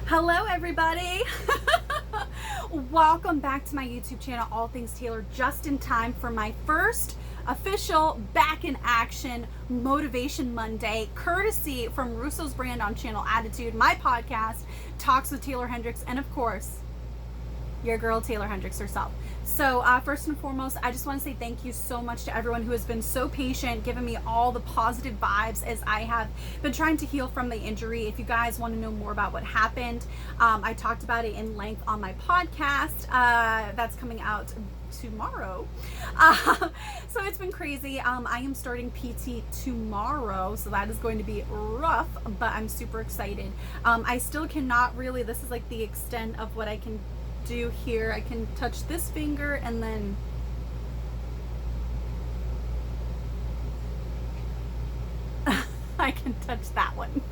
Hello everybody. Welcome back to my YouTube channel, All Things Taylor, just in time for my first official back in action Motivation Monday, courtesy from Russo's brand on Channel Attitude, my podcast, Talks with Taylor Hendricks, and of course, your girl Taylor Hendricks herself. So first and foremost, I just want to say thank you so much to everyone who has been so patient, giving me all the positive vibes as I have been trying to heal from the injury. If you guys want to know more about what happened, I talked about it in length on my podcast. That's coming out tomorrow. So it's been crazy. I am starting PT tomorrow, so that is going to be rough, but I'm super excited. I still cannot really, this is like the extent of what I can do here. I can touch this finger and then I can touch that one.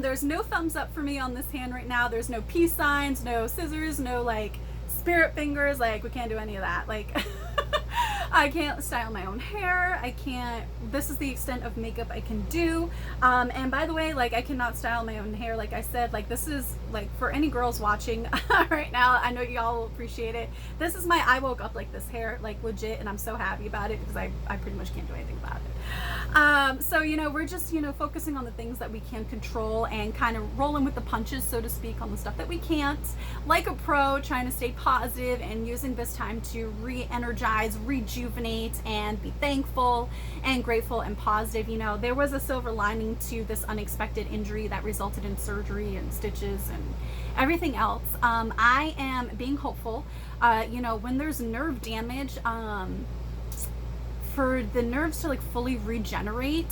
There's no thumbs up for me on this hand right now. There's no peace signs, no scissors, no like spirit fingers. Like we can't do any of that. Like I can't style my own hair. I can't, this is the extent of makeup I can do. And by the way, like I cannot style my own hair. Like I said, like this is like for any girls watching right now, I know y'all will appreciate it. This is my, I woke up like this hair, like legit, and I'm so happy about it because I pretty much can't do anything about it. So, you know, we're just, you know, focusing on the things that we can control and kind of rolling with the punches, so to speak, on the stuff that we can't. Like a pro, trying to stay positive and using this time to re-energize, rejuvenate, and be thankful and grateful and positive. You know, there was a silver lining to this unexpected injury that resulted in surgery and stitches and everything else. I am being hopeful. You know, when there's nerve damage, for the nerves to like fully regenerate,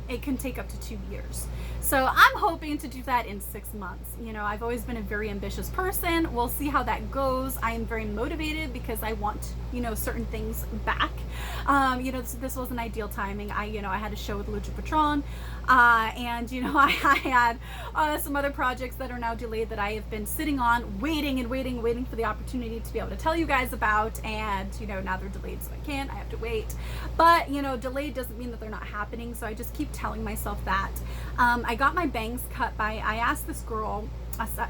it can take up to 2 years. So I'm hoping to do that in 6 months. You know, I've always been a very ambitious person. We'll see how that goes. I am very motivated because I want, you know, certain things back. You know, this wasn't ideal timing. I had a show with Lucha Patron, and, you know, I had some other projects that are now delayed that I have been sitting on, waiting for the opportunity to be able to tell you guys about. And, you know, now they're delayed, so I can't. I have to wait. But, you know, delayed doesn't mean that they're not happening. So I just keep telling myself that. I got my bangs cut by, I asked this girl,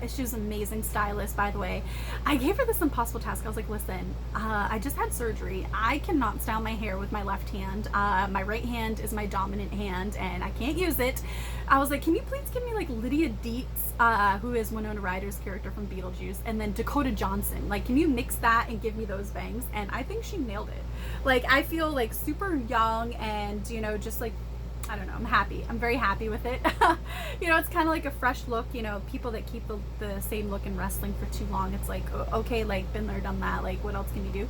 she was an amazing stylist, by the way. I gave her this impossible task. I was like, listen, I just had surgery. I cannot style my hair with my left hand. My right hand is my dominant hand and I can't use it. I was like, can you please give me like Lydia Dietz, who is Winona Ryder's character from Beetlejuice, and then Dakota Johnson. Like, can you mix that and give me those bangs? And I think she nailed it. Like, I feel like super young and, you know, just like, I don't know, I'm happy. I'm very happy with it. You know, it's kind of like a fresh look. You know, people that keep the same look in wrestling for too long, it's like, okay, like, been there, done that. Like, what else can you do?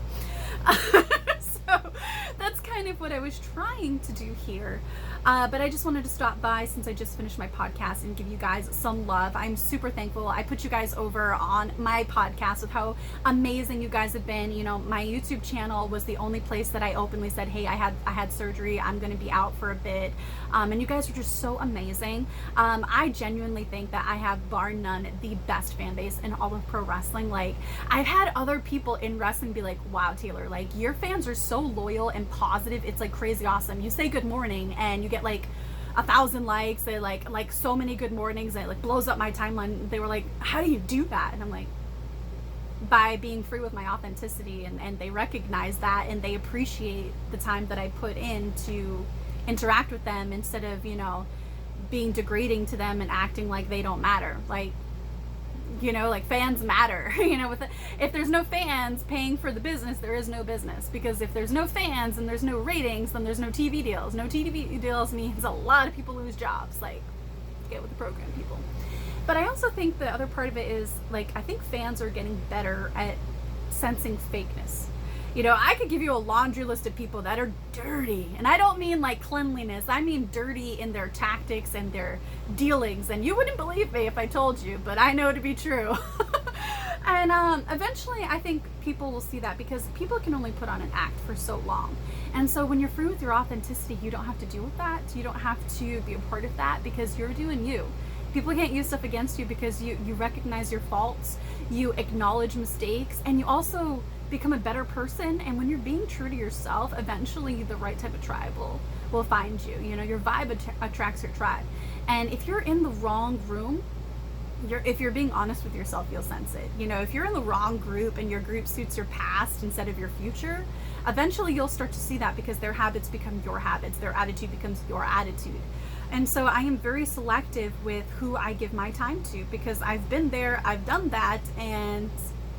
So that's kind of what I was trying to do here. But I just wanted to stop by since I just finished my podcast and give you guys some love. I'm super thankful. I put you guys over on my podcast with how amazing you guys have been. You know, my YouTube channel was the only place that I openly said, hey, I had surgery. I'm going to be out for a bit. And you guys are just so amazing. I genuinely think that I have, bar none, the best fan base in all of pro wrestling. Like, I've had other people in wrestling be like, wow, Taylor, like, your fans are so loyal and positive. It's like crazy awesome. You say good morning and you get like 1,000 likes. They like so many good mornings, and it like blows up my timeline. They were like, how do you do that? And I'm like, by being free with my authenticity, and they recognize that and they appreciate the time that I put in to interact with them instead of, you know, being degrading to them and acting like they don't matter. Like, you know, like, fans matter. You know, if there's no fans paying for the business, there is no business. Because if there's no fans and there's no ratings, then there's no TV deals. No TV deals means a lot of people lose jobs. Like, get with the program, people. But I also think the other part of it is, like, I think fans are getting better at sensing fakeness. You know, I could give you a laundry list of people that are dirty. And I don't mean like cleanliness. I mean dirty in their tactics and their dealings. And you wouldn't believe me if I told you, but I know to be true. And eventually I think people will see that, because people can only put on an act for so long. And so when you're free with your authenticity, you don't have to deal with that. You don't have to be a part of that, because you're doing you. People can't use stuff against you because you recognize your faults, you acknowledge mistakes, and you also become a better person. And when you're being true to yourself, eventually the right type of tribe will find you. You know, your vibe attracts your tribe. And if you're in the wrong room, if you're being honest with yourself, you'll sense it. You know, if you're in the wrong group and your group suits your past instead of your future, eventually you'll start to see that, because their habits become your habits, their attitude becomes your attitude. And so I am very selective with who I give my time to, because I've been there, I've done that, and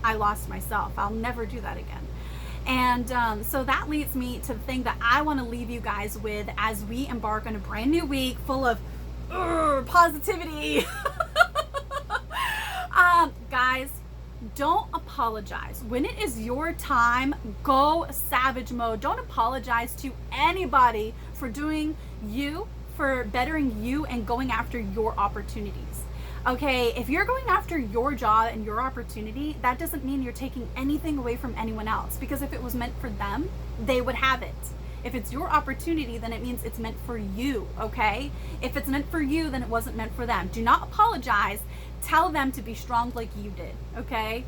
I lost myself. I'll never do that again. And so that leads me to the thing that I want to leave you guys with as we embark on a brand new week full of positivity. Guys, don't apologize. When it is your time, go savage mode. Don't apologize to anybody for doing you, for bettering you and going after your opportunities. Okay, if you're going after your job and your opportunity, that doesn't mean you're taking anything away from anyone else, because if it was meant for them, they would have it. If it's your opportunity, then it means it's meant for you, okay? If it's meant for you, then it wasn't meant for them. Do not apologize. Tell them to be strong like you did, okay?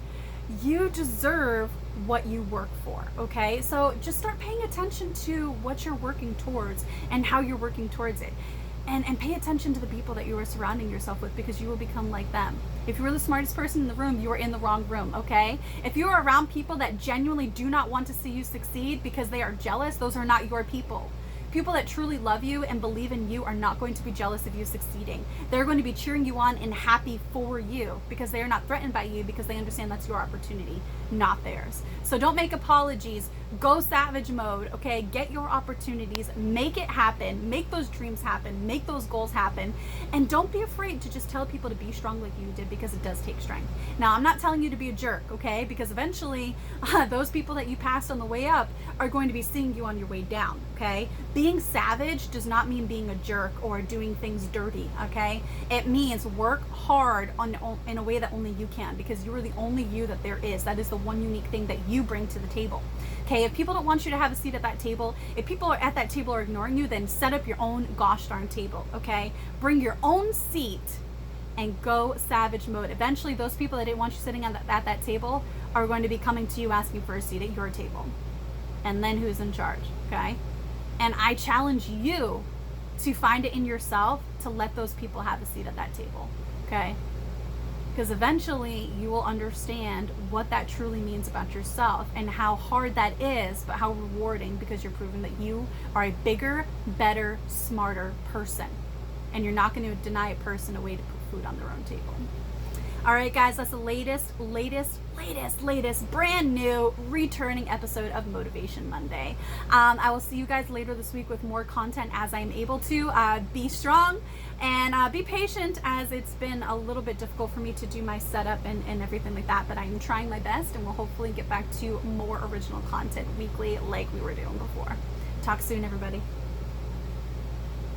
You deserve what you work for, okay? So just start paying attention to what you're working towards and how you're working towards it. And pay attention to the people that you are surrounding yourself with, because you will become like them. If you were the smartest person in the room, you are in the wrong room, okay? If you are around people that genuinely do not want to see you succeed because they are jealous, those are not your people. People that truly love you and believe in you are not going to be jealous of you succeeding. They're going to be cheering you on and happy for you, because they are not threatened by you, because they understand that's your opportunity, not theirs. So don't make apologies. Go savage mode, okay? Get your opportunities, make it happen, make those dreams happen, make those goals happen, and don't be afraid to just tell people to be strong like you did, because it does take strength. Now, I'm not telling you to be a jerk, okay? Because eventually, those people that you passed on the way up are going to be seeing you on your way down, okay? Being savage does not mean being a jerk or doing things dirty, okay? It means work hard in a way that only you can, because you are the only you that there is. That is the one unique thing that you bring to the table. Okay, if people don't want you to have a seat at that table, if people are at that table are ignoring you, then set up your own gosh darn table, okay? Bring your own seat and go savage mode. Eventually, those people that didn't want you sitting at that table are going to be coming to you asking for a seat at your table. And then who's in charge, okay? And I challenge you to find it in yourself to let those people have a seat at that table, okay? Because eventually you will understand what that truly means about yourself and how hard that is, but how rewarding, because you're proving that you are a bigger, better, smarter person. And you're not going to deny a person a way to put food on their own table. All right, guys, that's the latest, brand new, returning episode of Motivation Monday. I will see you guys later this week with more content as I am able to. Be strong and be patient, as it's been a little bit difficult for me to do my setup and everything like that, but I'm trying my best, and we'll hopefully get back to more original content weekly like we were doing before. Talk soon, everybody.